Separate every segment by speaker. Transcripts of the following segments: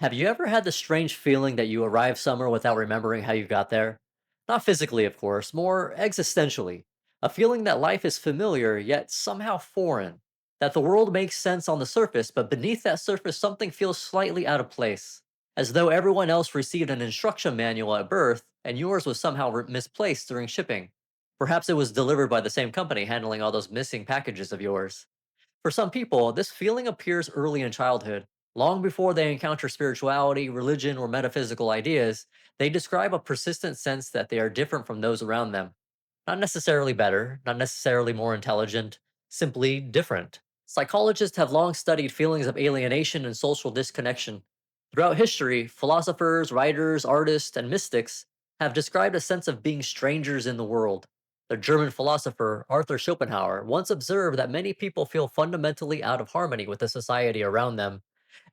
Speaker 1: Have you ever had the strange feeling that you arrived somewhere without remembering how you got there? Not physically, of course, more existentially. A feeling that life is familiar, yet somehow foreign. That the world makes sense on the surface, but beneath that surface, something feels slightly out of place. As though everyone else received an instruction manual at birth, and yours was somehow misplaced during shipping. Perhaps it was delivered by the same company handling all those missing packages of yours. For some people, this feeling appears early in childhood. Long before they encounter spirituality, religion, or metaphysical ideas, they describe a persistent sense that they are different from those around them. Not necessarily better, not necessarily more intelligent, simply different. Psychologists have long studied feelings of alienation and social disconnection. Throughout history, philosophers, writers, artists, and mystics have described a sense of being strangers in the world. The German philosopher Arthur Schopenhauer once observed that many people feel fundamentally out of harmony with the society around them.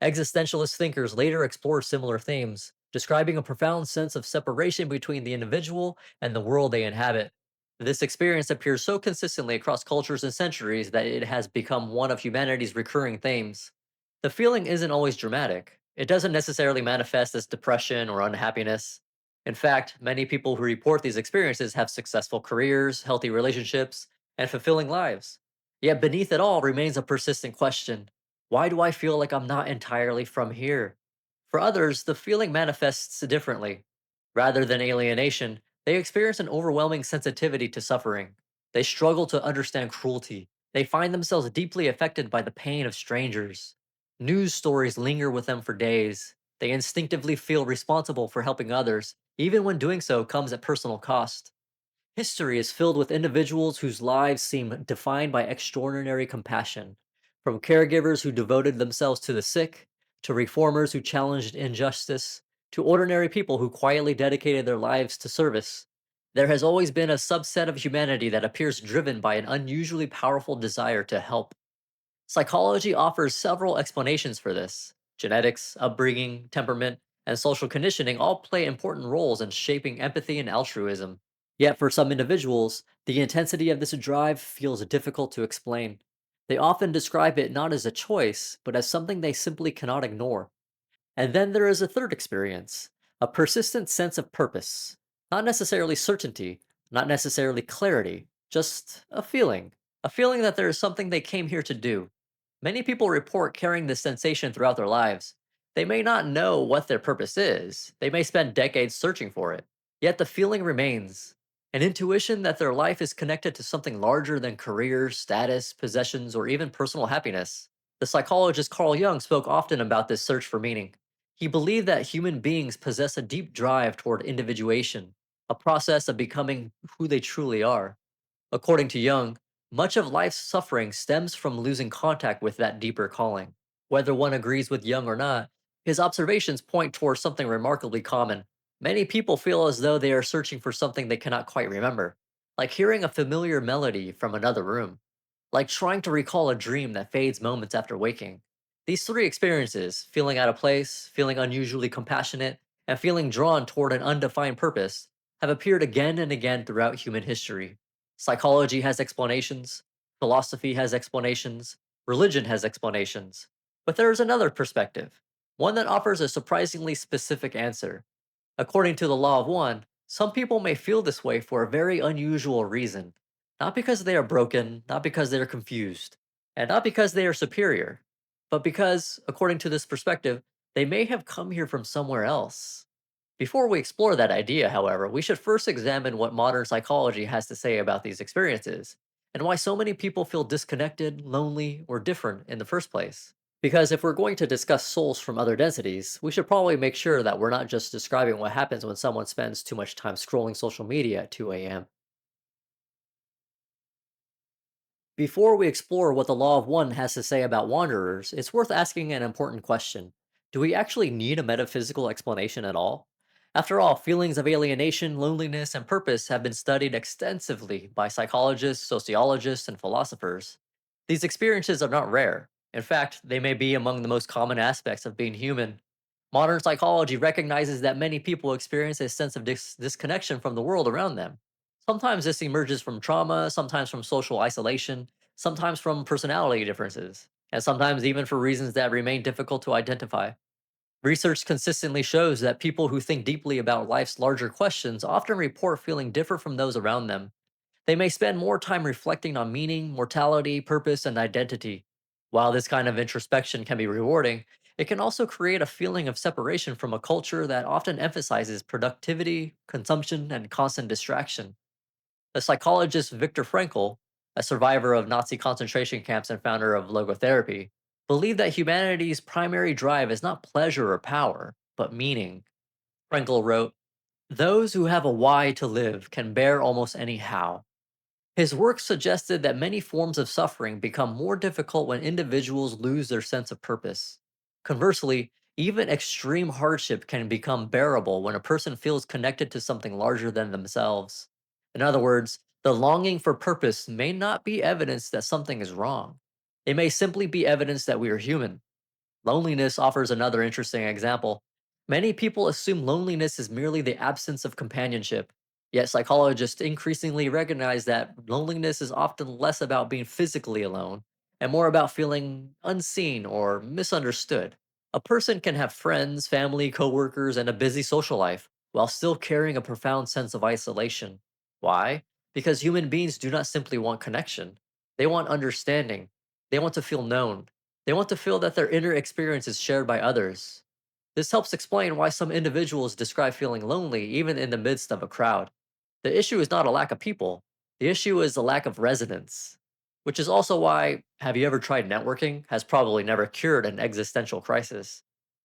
Speaker 1: Existentialist thinkers later explored similar themes, describing a profound sense of separation between the individual and the world they inhabit. This experience appears so consistently across cultures and centuries that it has become one of humanity's recurring themes. The feeling isn't always dramatic. It doesn't necessarily manifest as depression or unhappiness. In fact, many people who report these experiences have successful careers, healthy relationships, and fulfilling lives. Yet beneath it all remains a persistent question: why do I feel like I'm not entirely from here? For others, the feeling manifests differently. Rather than alienation, they experience an overwhelming sensitivity to suffering. They struggle to understand cruelty. They find themselves deeply affected by the pain of strangers. News stories linger with them for days. They instinctively feel responsible for helping others, even when doing so comes at personal cost. History is filled with individuals whose lives seem defined by extraordinary compassion, from caregivers who devoted themselves to the sick, to reformers who challenged injustice, to ordinary people who quietly dedicated their lives to service. There has always been a subset of humanity that appears driven by an unusually powerful desire to help. Psychology offers several explanations for this. Genetics, upbringing, temperament, and social conditioning all play important roles in shaping empathy and altruism. Yet, for some individuals, the intensity of this drive feels difficult to explain. They often describe it not as a choice, but as something they simply cannot ignore. And then there is a third experience, a persistent sense of purpose. Not necessarily certainty, not necessarily clarity, just a feeling. A feeling that there is something they came here to do. Many people report carrying this sensation throughout their lives. They may not know what their purpose is, they may spend decades searching for it, yet the feeling remains. An intuition that their life is connected to something larger than career, status, possessions, or even personal happiness. The psychologist Carl Jung spoke often about this search for meaning. He believed that human beings possess a deep drive toward individuation, a process of becoming who they truly are. According to Jung, much of life's suffering stems from losing contact with that deeper calling. Whether one agrees with Jung or not, his observations point towards something remarkably common. Many people feel as though they are searching for something they cannot quite remember, like hearing a familiar melody from another room, like trying to recall a dream that fades moments after waking. These three experiences, feeling out of place, feeling unusually compassionate, and feeling drawn toward an undefined purpose, have appeared again and again throughout human history. Psychology has explanations, philosophy has explanations, religion has explanations. But there is another perspective, one that offers a surprisingly specific answer. According to the law of one, some people may feel this way for a very unusual reason. Not because they are broken, not because they are confused, and not because they are superior, but because, according to this perspective, they may have come here from somewhere else. Before we explore that idea, however, we should first examine what modern psychology has to say about these experiences, and why so many people feel disconnected, lonely, or different in the first place. Because if we're going to discuss souls from other densities, we should probably make sure that we're not just describing what happens when someone spends too much time scrolling social media at 2 a.m. Before we explore what the Law of One has to say about wanderers, it's worth asking an important question. Do we actually need a metaphysical explanation at all? After all, feelings of alienation, loneliness, and purpose have been studied extensively by psychologists, sociologists, and philosophers. These experiences are not rare. In fact, they may be among the most common aspects of being human. Modern psychology recognizes that many people experience a sense of disconnection from the world around them. Sometimes this emerges from trauma, sometimes from social isolation, sometimes from personality differences, and sometimes even for reasons that remain difficult to identify. Research consistently shows that people who think deeply about life's larger questions often report feeling different from those around them. They may spend more time reflecting on meaning, mortality, purpose, and identity. While this kind of introspection can be rewarding, it can also create a feeling of separation from a culture that often emphasizes productivity, consumption, and constant distraction. The psychologist Viktor Frankl, a survivor of Nazi concentration camps and founder of logotherapy, believed that humanity's primary drive is not pleasure or power, but meaning. Frankl wrote, "Those who have a why to live can bear almost any how." His work suggested that many forms of suffering become more difficult when individuals lose their sense of purpose. Conversely, even extreme hardship can become bearable when a person feels connected to something larger than themselves. In other words, the longing for purpose may not be evidence that something is wrong. It may simply be evidence that we are human. Loneliness offers another interesting example. Many people assume loneliness is merely the absence of companionship, yet psychologists increasingly recognize that loneliness is often less about being physically alone and more about feeling unseen or misunderstood. A person can have friends, family, coworkers, and a busy social life while still carrying a profound sense of isolation. Why? Because human beings do not simply want connection, they want understanding, they want to feel known. They want to feel that their inner experience is shared by others. This helps explain why some individuals describe feeling lonely even in the midst of a crowd. The issue is not a lack of people, the issue is a lack of resonance. Which is also why, have you ever tried networking? Has probably never cured an existential crisis.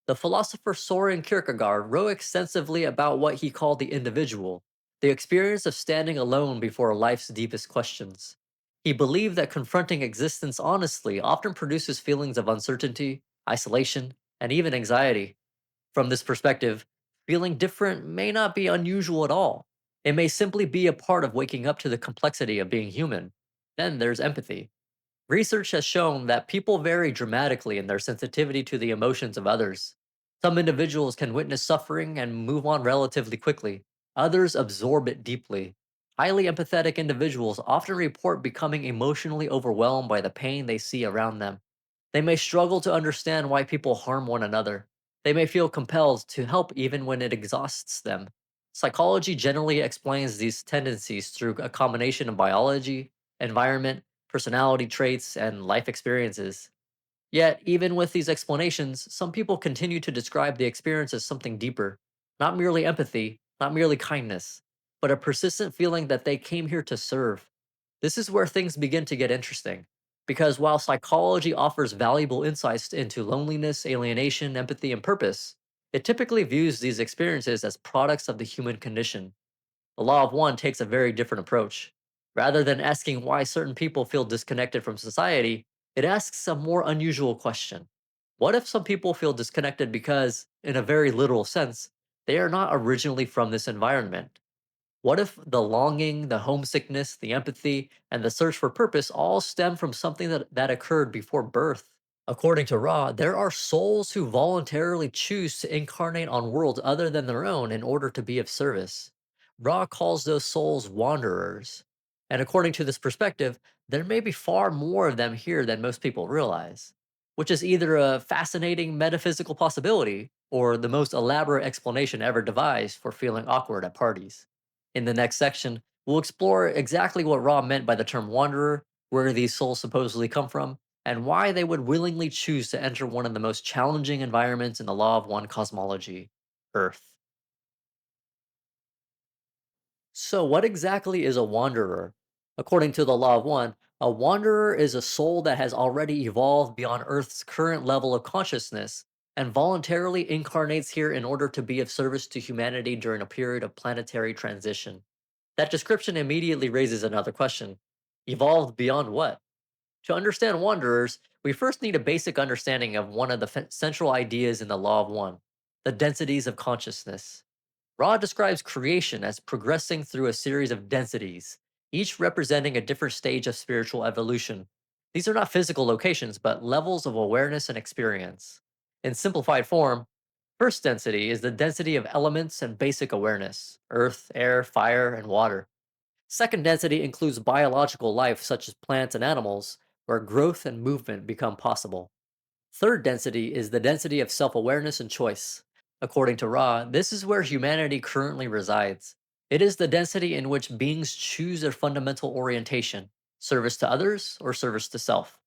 Speaker 1: The philosopher Soren Kierkegaard wrote extensively about what he called the individual, the experience of standing alone before life's deepest questions. He believed that confronting existence honestly often produces feelings of uncertainty, isolation, and even anxiety. From this perspective, feeling different may not be unusual at all. It may simply be a part of waking up to the complexity of being human. Then there's empathy. Research has shown that people vary dramatically in their sensitivity to the emotions of others. Some individuals can witness suffering and move on relatively quickly, others absorb it deeply. Highly empathetic individuals often report becoming emotionally overwhelmed by the pain they see around them. They may struggle to understand why people harm one another. They may feel compelled to help even when it exhausts them. Psychology generally explains these tendencies through a combination of biology, environment, personality traits, and life experiences. Yet, even with these explanations, some people continue to describe the experience as something deeper. Not merely empathy, not merely kindness, but a persistent feeling that they came here to serve. This is where things begin to get interesting. Because while psychology offers valuable insights into loneliness, alienation, empathy, and purpose, it typically views these experiences as products of the human condition. The law of one takes a very different approach. Rather than asking why certain people feel disconnected from society, it asks a more unusual question. What if some people feel disconnected because, in a very literal sense, they are not originally from this environment? What if the longing, the homesickness, the empathy, and the search for purpose all stem from something that occurred before birth? According to Ra, there are souls who voluntarily choose to incarnate on worlds other than their own in order to be of service. Ra calls those souls wanderers. And according to this perspective, there may be far more of them here than most people realize, which is either a fascinating metaphysical possibility or the most elaborate explanation ever devised for feeling awkward at parties. In the next section, we'll explore exactly what Ra meant by the term wanderer, where these souls supposedly come from, and why they would willingly choose to enter one of the most challenging environments in the Law of One cosmology, Earth. So, what exactly is a wanderer? According to the Law of One, a wanderer is a soul that has already evolved beyond Earth's current level of consciousness and voluntarily incarnates here in order to be of service to humanity during a period of planetary transition. That description immediately raises another question: evolved beyond what? To understand wanderers, we first need a basic understanding of one of the central ideas in the Law of One: the densities of consciousness. Ra describes creation as progressing through a series of densities, each representing a different stage of spiritual evolution. These are not physical locations, but levels of awareness and experience. In simplified form, first density is the density of elements and basic awareness: earth, air, fire, and water. Second density includes biological life, such as plants and animals, where growth and movement become possible. Third density is the density of self awareness and choice. According to Ra, this is where humanity currently resides. It is the density in which beings choose their fundamental orientation: service to others or service to self.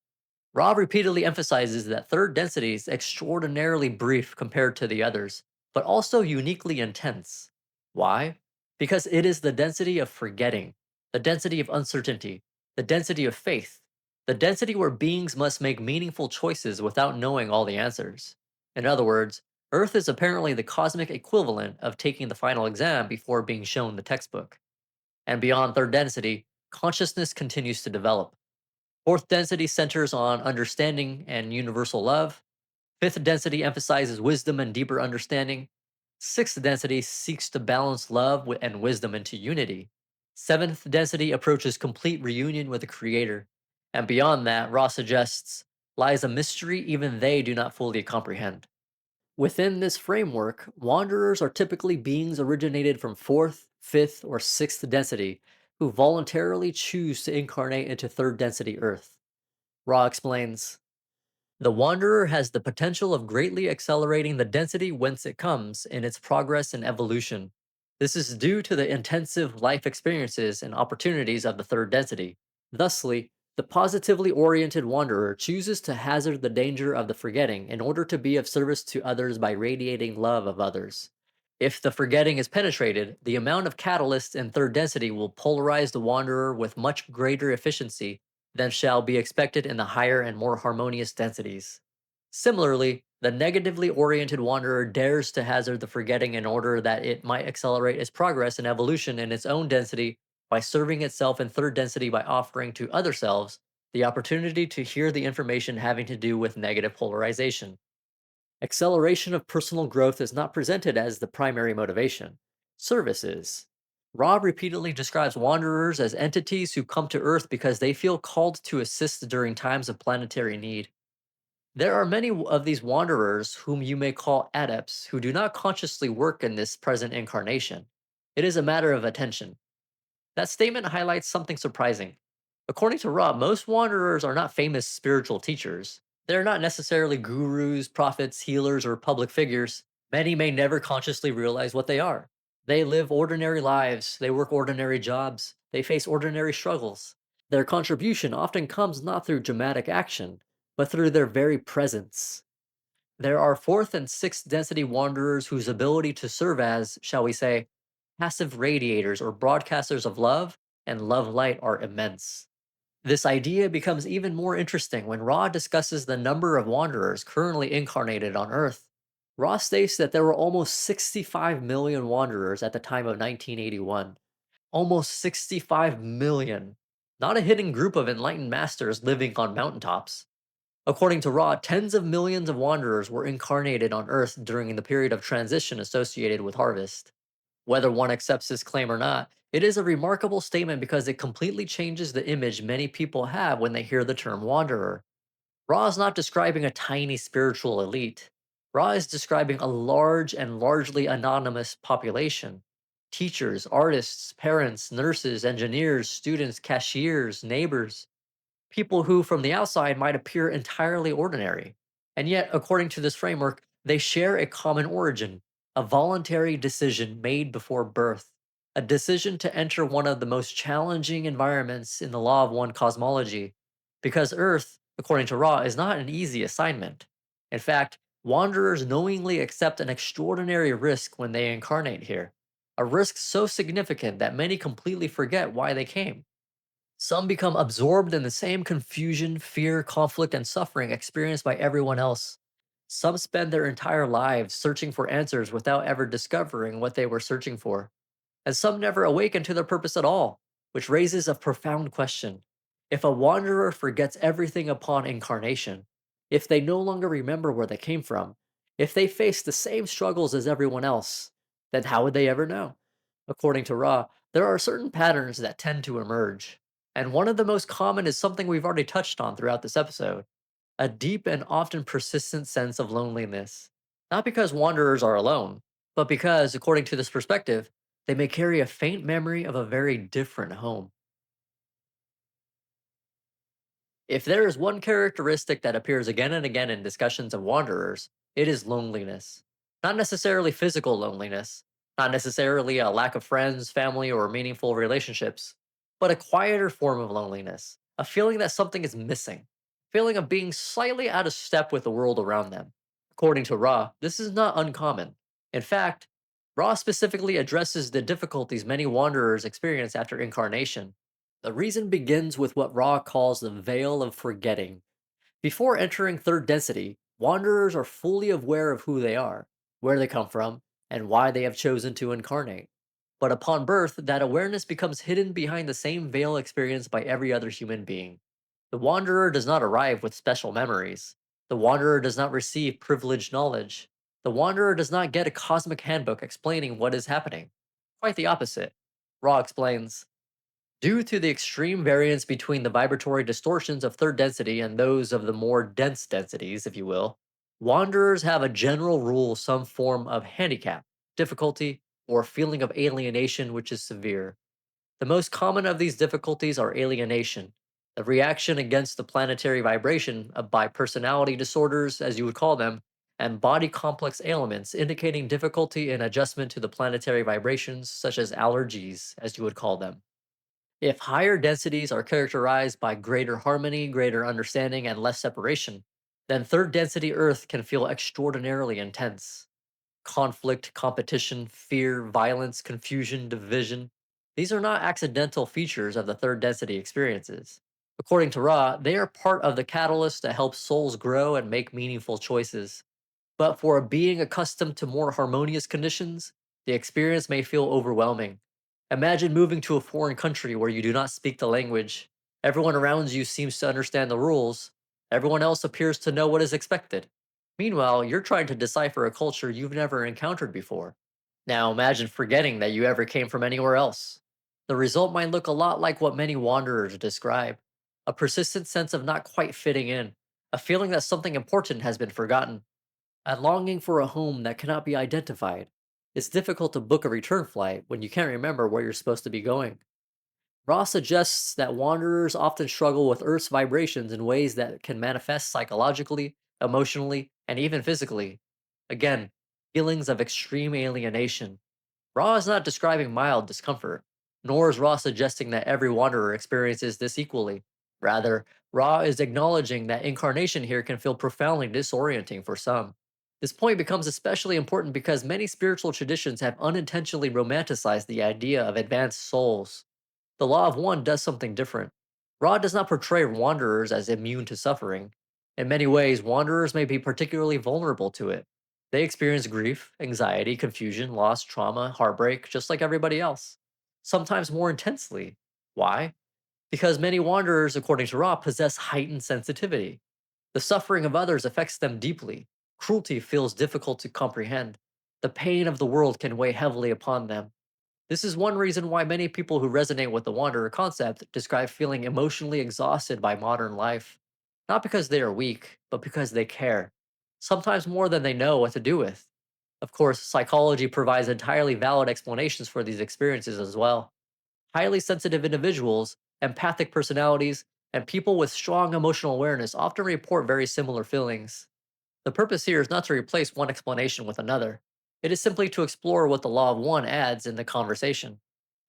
Speaker 1: Ra repeatedly emphasizes that third density is extraordinarily brief compared to the others, but also uniquely intense. Why? Because it is the density of forgetting, the density of uncertainty, the density of faith, the density where beings must make meaningful choices without knowing all the answers. In other words, Earth is apparently the cosmic equivalent of taking the final exam before being shown the textbook. And beyond third density, consciousness continues to develop. Fourth density centers on understanding and universal love. Fifth density emphasizes wisdom and deeper understanding. Sixth density seeks to balance love and wisdom into unity. Seventh density approaches complete reunion with the Creator. And beyond that, Ra suggests, lies a mystery even they do not fully comprehend. Within this framework, wanderers are typically beings originated from fourth, fifth, or sixth density who voluntarily choose to incarnate into third density Earth. Ra explains, the wanderer has the potential of greatly accelerating the density whence it comes in its progress and evolution. This is due to the intensive life experiences and opportunities of the third density. Thusly, the positively oriented wanderer chooses to hazard the danger of the forgetting in order to be of service to others by radiating love of others. If the forgetting is penetrated, the amount of catalyst in third density will polarize the wanderer with much greater efficiency than shall be expected in the higher and more harmonious densities. Similarly, the negatively oriented wanderer dares to hazard the forgetting in order that it might accelerate its progress and evolution in its own density by serving itself in third density by offering to other selves the opportunity to hear the information having to do with negative polarization. Acceleration of personal growth is not presented as the primary motivation. Service is. Rob repeatedly describes wanderers as entities who come to Earth because they feel called to assist during times of planetary need. There are many of these wanderers whom you may call adepts who do not consciously work in this present incarnation. It is a matter of attention. That statement highlights something surprising. According to Rob, most wanderers are not famous spiritual teachers. They're not necessarily gurus, prophets, healers, or public figures. Many may never consciously realize what they are. They live ordinary lives, they work ordinary jobs, they face ordinary struggles. Their contribution often comes not through dramatic action, but through their very presence. There are fourth and sixth density wanderers whose ability to serve as, shall we say, passive radiators or broadcasters of love and love light are immense. This idea becomes even more interesting when Ra discusses the number of wanderers currently incarnated on Earth. Ra states that there were almost 65 million wanderers at the time of 1981. Almost 65 million. Not a hidden group of enlightened masters living on mountaintops. According to Ra, tens of millions of wanderers were incarnated on Earth during the period of transition associated with harvest. Whether one accepts this claim or not, it is a remarkable statement because it completely changes the image many people have when they hear the term wanderer. Ra is not describing a tiny spiritual elite. Ra is describing a large and largely anonymous population. Teachers, artists, parents, nurses, engineers, students, cashiers, neighbors, people who from the outside might appear entirely ordinary. And yet, according to this framework, they share a common origin: a voluntary decision made before birth, a decision to enter one of the most challenging environments in the law of one cosmology. Because Earth, according to Ra, is not an easy assignment. In fact, wanderers knowingly accept an extraordinary risk when they incarnate here, a risk so significant that many completely forget why they came. Some become absorbed in the same confusion, fear, conflict, and suffering experienced by everyone else. Some spend their entire lives searching for answers without ever discovering what they were searching for. And some never awaken to their purpose at all, which raises a profound question. If a wanderer forgets everything upon incarnation, if they no longer remember where they came from, if they face the same struggles as everyone else, then how would they ever know? According to Ra, there are certain patterns that tend to emerge. And one of the most common is something we've already touched on throughout this episode: a deep and often persistent sense of loneliness. Not because wanderers are alone, but because, according to this perspective, they may carry a faint memory of a very different home. If there is one characteristic that appears again and again in discussions of wanderers, it is loneliness. Not necessarily physical loneliness, not necessarily a lack of friends, family, or meaningful relationships, but a quieter form of loneliness, a feeling that something is missing, feeling of being slightly out of step with the world around them. According to Ra, this is not uncommon. In fact, Ra specifically addresses the difficulties many wanderers experience after incarnation. The reason begins with what Ra calls the veil of forgetting. Before entering third density, wanderers are fully aware of who they are, where they come from, and why they have chosen to incarnate. But upon birth, that awareness becomes hidden behind the same veil experienced by every other human being. The wanderer does not arrive with special memories. The wanderer does not receive privileged knowledge. The wanderer does not get a cosmic handbook explaining what is happening. Quite the opposite. Ra explains, due to the extreme variance between the vibratory distortions of third density and those of the more dense densities, if you will, wanderers have a general rule some form of handicap, difficulty, or feeling of alienation which is severe. The most common of these difficulties are alienation, the reaction against the planetary vibration of by personality disorders, as you would call them, and body complex ailments indicating difficulty in adjustment to the planetary vibrations, such as allergies, as you would call them. If higher densities are characterized by greater harmony, greater understanding, and less separation, then third density Earth can feel extraordinarily intense. Conflict, competition, fear, violence, confusion, division. These are not accidental features of the third density experiences. According to Ra, they are part of the catalyst that helps souls grow and make meaningful choices. But for a being accustomed to more harmonious conditions, the experience may feel overwhelming. Imagine moving to a foreign country where you do not speak the language. Everyone around you seems to understand the rules. Everyone else appears to know what is expected. Meanwhile, you're trying to decipher a culture you've never encountered before. Now imagine forgetting that you ever came from anywhere else. The result might look a lot like what many wanderers describe, a persistent sense of not quite fitting in, a feeling that something important has been forgotten, a longing for a home that cannot be identified. It's difficult to book a return flight when you can't remember where you're supposed to be going. Ross suggests that wanderers often struggle with Earth's vibrations in ways that can manifest psychologically, emotionally, and even physically. Again, feelings of extreme alienation. Ra is not describing mild discomfort, nor is Ra suggesting that every wanderer experiences this equally. Rather, Ra is acknowledging that incarnation here can feel profoundly disorienting for some. This point becomes especially important because many spiritual traditions have unintentionally romanticized the idea of advanced souls. The Law of One does something different. Ra does not portray wanderers as immune to suffering. In many ways, wanderers may be particularly vulnerable to it. They experience grief, anxiety, confusion, loss, trauma, heartbreak, just like everybody else. Sometimes more intensely. Why? Because many wanderers, according to Ra, possess heightened sensitivity. The suffering of others affects them deeply. Cruelty feels difficult to comprehend. The pain of the world can weigh heavily upon them. This is one reason why many people who resonate with the wanderer concept describe feeling emotionally exhausted by modern life. Not because they are weak, but because they care. Sometimes more than they know what to do with. Of course, psychology provides entirely valid explanations for these experiences as well. Highly sensitive individuals, empathic personalities, and people with strong emotional awareness often report very similar feelings. The purpose here is not to replace one explanation with another. It is simply to explore what the law of one adds in the conversation.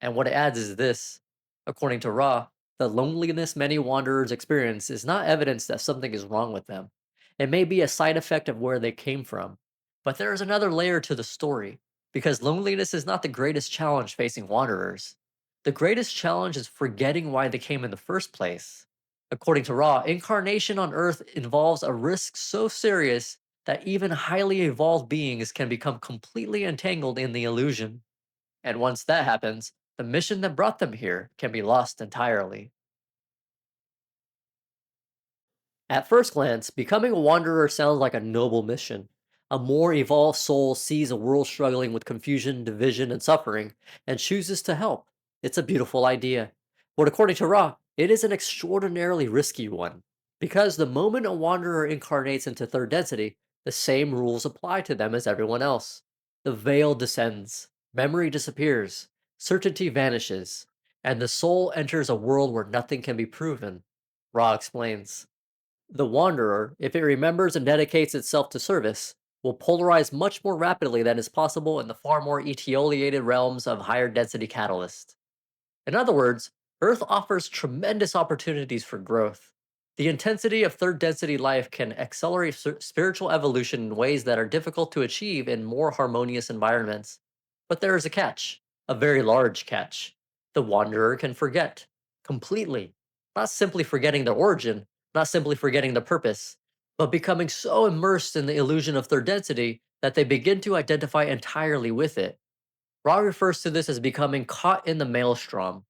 Speaker 1: And what it adds is this. According to Ra, the loneliness many wanderers experience is not evidence that something is wrong with them. It may be a side effect of where they came from. But there is another layer to the story, because loneliness is not the greatest challenge facing wanderers. The greatest challenge is forgetting why they came in the first place. According to Ra, incarnation on Earth involves a risk so serious that even highly evolved beings can become completely entangled in the illusion. And once that happens, the mission that brought them here can be lost entirely. At first glance, becoming a wanderer sounds like a noble mission. A more evolved soul sees a world struggling with confusion, division, and suffering, and chooses to help. It's a beautiful idea. But according to Ra, it is an extraordinarily risky one. Because the moment a wanderer incarnates into third density, the same rules apply to them as everyone else. The veil descends, memory disappears, certainty vanishes, and the soul enters a world where nothing can be proven. Ra explains. The Wanderer, if it remembers and dedicates itself to service, will polarize much more rapidly than is possible in the far more etiolated realms of higher density catalysts. In other words, Earth offers tremendous opportunities for growth. The intensity of third density life can accelerate spiritual evolution in ways that are difficult to achieve in more harmonious environments. But there is a catch, a very large catch. The wanderer can forget completely, not simply forgetting their origin, not simply forgetting the purpose, but becoming so immersed in the illusion of third density that they begin to identify entirely with it. Ra refers to this as becoming caught in the maelstrom,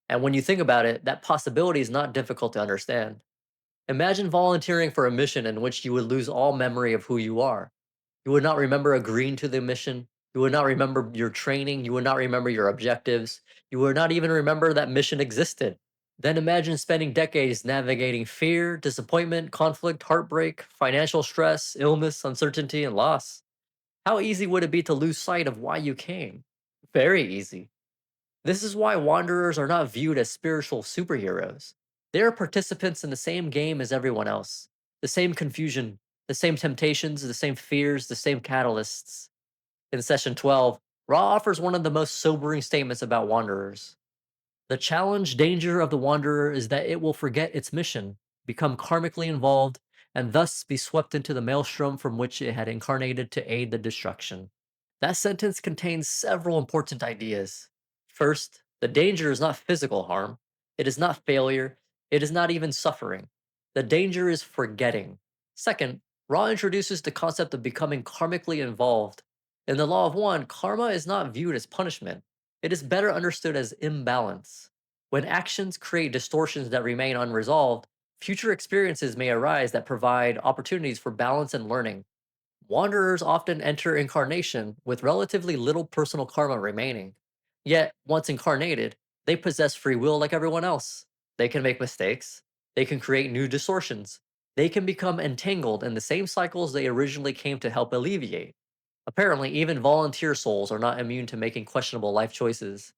Speaker 1: and when you think about it, that possibility is not difficult to understand. Imagine volunteering for a mission in which you would lose all memory of who you are. You would not remember agreeing to the mission. You would not remember your training. You would not remember your objectives. You would not even remember that mission existed. Then imagine spending decades navigating fear, disappointment, conflict, heartbreak, financial stress, illness, uncertainty, and loss. How easy would it be to lose sight of why you came? Very easy. This is why wanderers are not viewed as spiritual superheroes. They are participants in the same game as everyone else. The same confusion, the same temptations, the same fears, the same catalysts. In session 12, Ra offers one of the most sobering statements about wanderers. The challenge danger of the wanderer is that it will forget its mission, become karmically involved, and thus be swept into the maelstrom from which it had incarnated to aid the destruction. That sentence contains several important ideas. First, the danger is not physical harm, it is not failure, it is not even suffering. The danger is forgetting. Second, Ra introduces the concept of becoming karmically involved. In the Law of One, karma is not viewed as punishment, it is better understood as imbalance. When actions create distortions that remain unresolved, future experiences may arise that provide opportunities for balance and learning. Wanderers often enter incarnation with relatively little personal karma remaining. Yet, once incarnated, they possess free will like everyone else. They can make mistakes. They can create new distortions. They can become entangled in the same cycles they originally came to help alleviate. Apparently, even volunteer souls are not immune to making questionable life choices.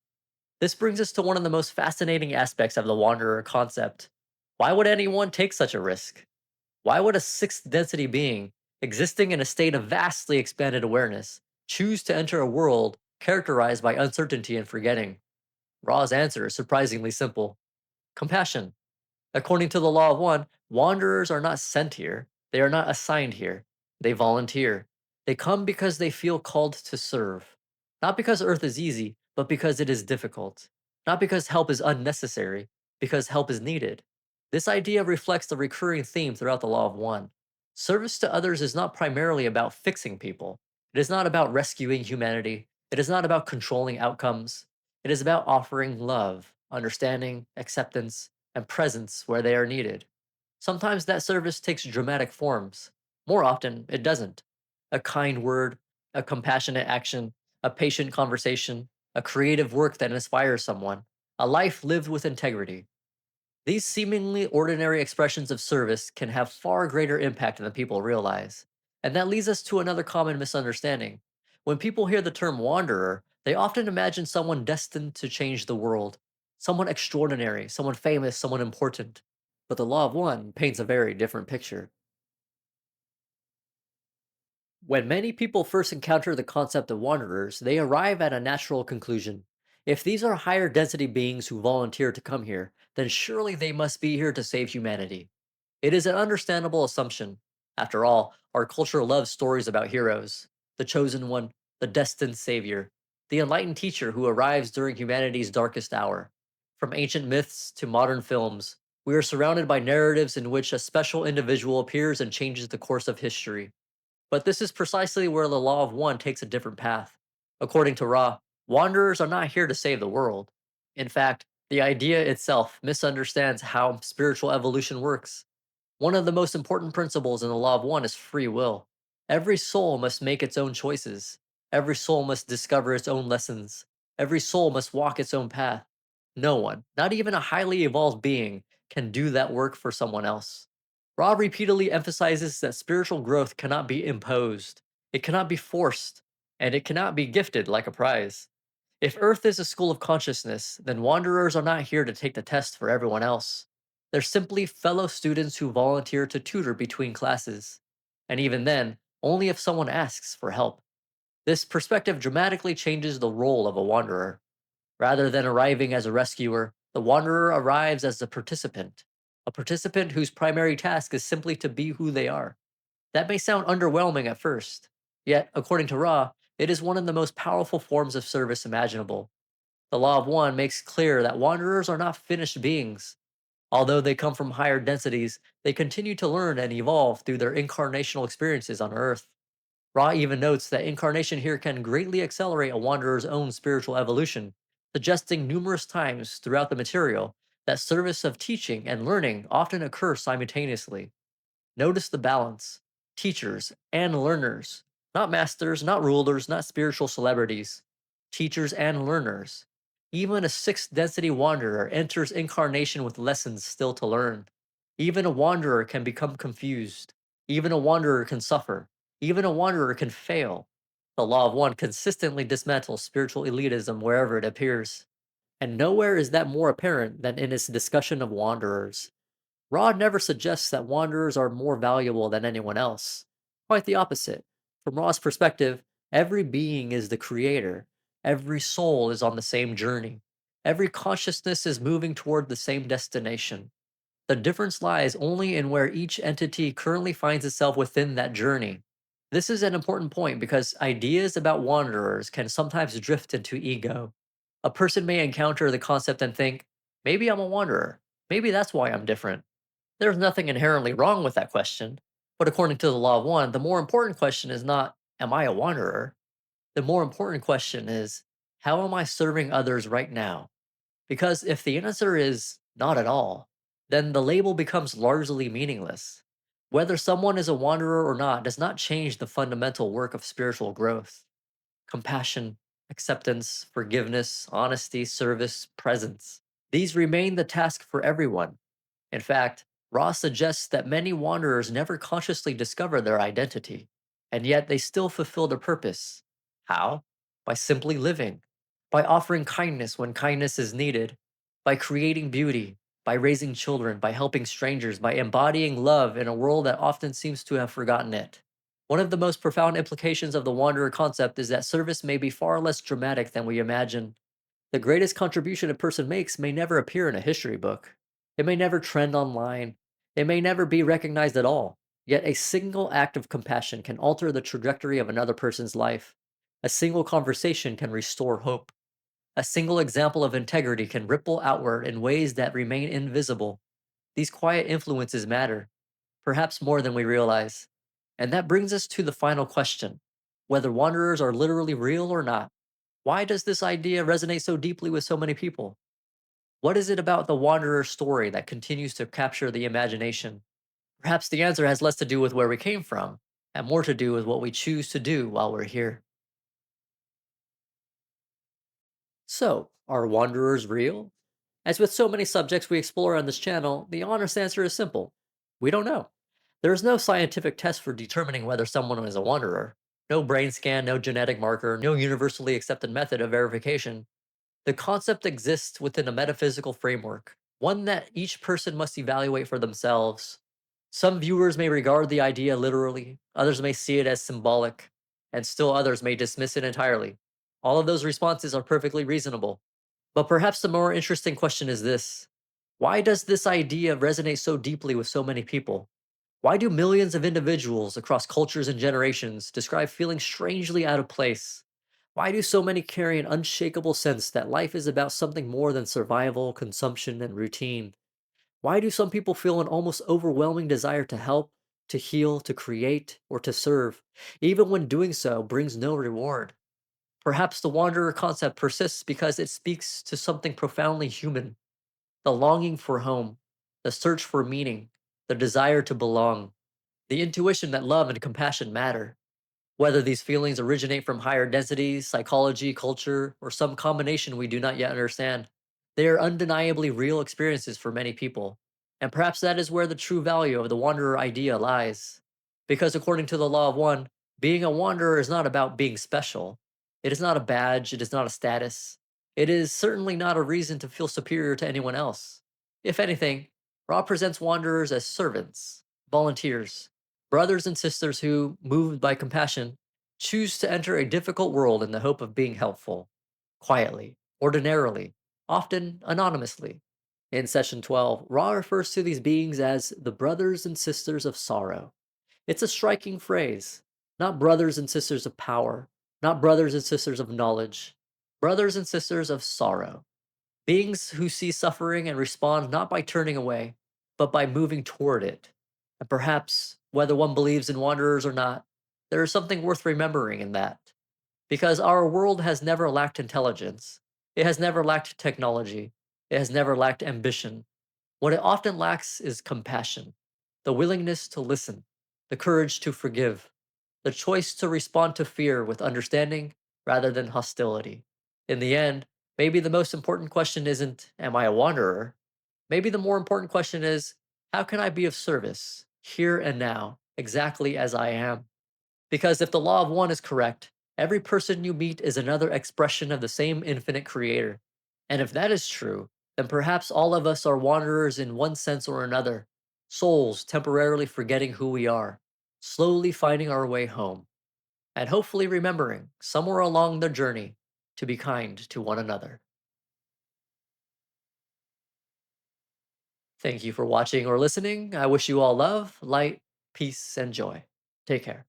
Speaker 1: This brings us to one of the most fascinating aspects of the Wanderer concept. Why would anyone take such a risk? Why would a sixth density being, existing in a state of vastly expanded awareness, choose to enter a world characterized by uncertainty and forgetting? Ra's answer is surprisingly simple: compassion. According to the law of one, wanderers are not sent here, they are not assigned here. They volunteer. They come because they feel called to serve. Not because Earth is easy, but because it is difficult. Not because help is unnecessary, because help is needed. This idea reflects the recurring theme throughout the law of one. Service to others is not primarily about fixing people. It is not about rescuing humanity. It is not about controlling outcomes. It is about offering love, understanding, acceptance, and presence where they are needed. Sometimes that service takes dramatic forms. More often, it doesn't. A kind word, a compassionate action, a patient conversation, a creative work that inspires someone, a life lived with integrity. These seemingly ordinary expressions of service can have far greater impact than people realize. And that leads us to another common misunderstanding. When people hear the term wanderer, they often imagine someone destined to change the world, someone extraordinary, someone famous, someone important. But the Law of One paints a very different picture. When many people first encounter the concept of wanderers, they arrive at a natural conclusion. If these are higher density beings who volunteer to come here, then surely they must be here to save humanity. It is an understandable assumption. After all, our culture loves stories about heroes: the chosen one, the destined savior, the enlightened teacher who arrives during humanity's darkest hour. From ancient myths to modern films, we are surrounded by narratives in which a special individual appears and changes the course of history. But this is precisely where the law of one takes a different path. According to Ra, wanderers are not here to save the world. In fact, the idea itself misunderstands how spiritual evolution works. One of the most important principles in the law of one is free will. Every soul must make its own choices. Every soul must discover its own lessons. Every soul must walk its own path. No one, not even a highly evolved being, can do that work for someone else. Ra repeatedly emphasizes that spiritual growth cannot be imposed, it cannot be forced, and it cannot be gifted like a prize. If Earth is a school of consciousness, then wanderers are not here to take the test for everyone else. They're simply fellow students who volunteer to tutor between classes. And even then, only if someone asks for help. This perspective dramatically changes the role of a wanderer. Rather than arriving as a rescuer, the wanderer arrives as a participant whose primary task is simply to be who they are. That may sound underwhelming at first, yet, according to Ra, it is one of the most powerful forms of service imaginable. The Law of One makes clear that wanderers are not finished beings. Although they come from higher densities, they continue to learn and evolve through their incarnational experiences on Earth. Ra even notes that incarnation here can greatly accelerate a wanderer's own spiritual evolution, suggesting numerous times throughout the material that service of teaching and learning often occur simultaneously. Notice the balance. Teachers and learners. Not masters, not rulers, not spiritual celebrities. Teachers and learners. Even a sixth density wanderer enters incarnation with lessons still to learn. Even a wanderer can become confused. Even a wanderer can suffer. Even a wanderer can fail. The Law of One consistently dismantles spiritual elitism wherever it appears. And nowhere is that more apparent than in its discussion of wanderers. Rod never suggests that wanderers are more valuable than anyone else. Quite the opposite. From Ra's perspective, every being is the creator. Every soul is on the same journey. Every consciousness is moving toward the same destination. The difference lies only in where each entity currently finds itself within that journey. This is an important point because ideas about wanderers can sometimes drift into ego. A person may encounter the concept and think, maybe I'm a wanderer. Maybe that's why I'm different. There's nothing inherently wrong with that question, but according to the Law of One, the more important question is not, am I a wanderer? The more important question is, how am I serving others right now? Because if the answer is not at all, then the label becomes largely meaningless. Whether someone is a wanderer or not does not change the fundamental work of spiritual growth. Compassion, acceptance, forgiveness, honesty, service, presence. These remain the task for everyone. In fact, Ross suggests that many wanderers never consciously discover their identity, and yet they still fulfill their purpose. How? By simply living, by offering kindness when kindness is needed, by creating beauty, by raising children, by helping strangers, by embodying love in a world that often seems to have forgotten it. One of the most profound implications of the wanderer concept is that service may be far less dramatic than we imagine. The greatest contribution a person makes may never appear in a history book. It may never trend online. It may never be recognized at all. Yet a single act of compassion can alter the trajectory of another person's life. A single conversation can restore hope. A single example of integrity can ripple outward in ways that remain invisible. These quiet influences matter, perhaps more than we realize. And that brings us to the final question, whether wanderers are literally real or not. Why does this idea resonate so deeply with so many people? What is it about the wanderer story that continues to capture the imagination? Perhaps the answer has less to do with where we came from and more to do with what we choose to do while we're here. So, are wanderers real? As with so many subjects we explore on this channel, the honest answer is simple. We don't know. There is no scientific test for determining whether someone is a wanderer. No brain scan, no genetic marker, no universally accepted method of verification. The concept exists within a metaphysical framework, one that each person must evaluate for themselves. Some viewers may regard the idea literally, others may see it as symbolic, and still others may dismiss it entirely. All of those responses are perfectly reasonable. But perhaps the more interesting question is this: why does this idea resonate so deeply with so many people? Why do millions of individuals across cultures and generations describe feeling strangely out of place? Why do so many carry an unshakable sense that life is about something more than survival, consumption, and routine? Why do some people feel an almost overwhelming desire to help, to heal, to create, or to serve, even when doing so brings no reward? Perhaps the wanderer concept persists because it speaks to something profoundly human: the longing for home, the search for meaning, the desire to belong, the intuition that love and compassion matter. Whether these feelings originate from higher densities, psychology, culture, or some combination we do not yet understand, they are undeniably real experiences for many people. And perhaps that is where the true value of the wanderer idea lies. Because according to the Law of One, being a wanderer is not about being special. It is not a badge, it is not a status. It is certainly not a reason to feel superior to anyone else. If anything, Ra presents wanderers as servants, volunteers, brothers and sisters who, moved by compassion, choose to enter a difficult world in the hope of being helpful, quietly, ordinarily, often anonymously. In session 12, Ra refers to these beings as the brothers and sisters of sorrow. It's a striking phrase. Not brothers and sisters of power, not brothers and sisters of knowledge, brothers and sisters of sorrow. Beings who see suffering and respond not by turning away, but by moving toward it. And perhaps, whether one believes in wanderers or not, there is something worth remembering in that. Because our world has never lacked intelligence, it has never lacked technology, it has never lacked ambition. What it often lacks is compassion, the willingness to listen, the courage to forgive, the choice to respond to fear with understanding rather than hostility. In the end, maybe the most important question isn't, am I a wanderer? Maybe the more important question is, how can I be of service, here and now, exactly as I am? Because if the law of one is correct, every person you meet is another expression of the same infinite creator. And if that is true, then perhaps all of us are wanderers in one sense or another, souls temporarily forgetting who we are, slowly finding our way home, and hopefully remembering, somewhere along their journey, to be kind to one another. Thank you for watching or listening. I wish you all love, light, peace, and joy. Take care.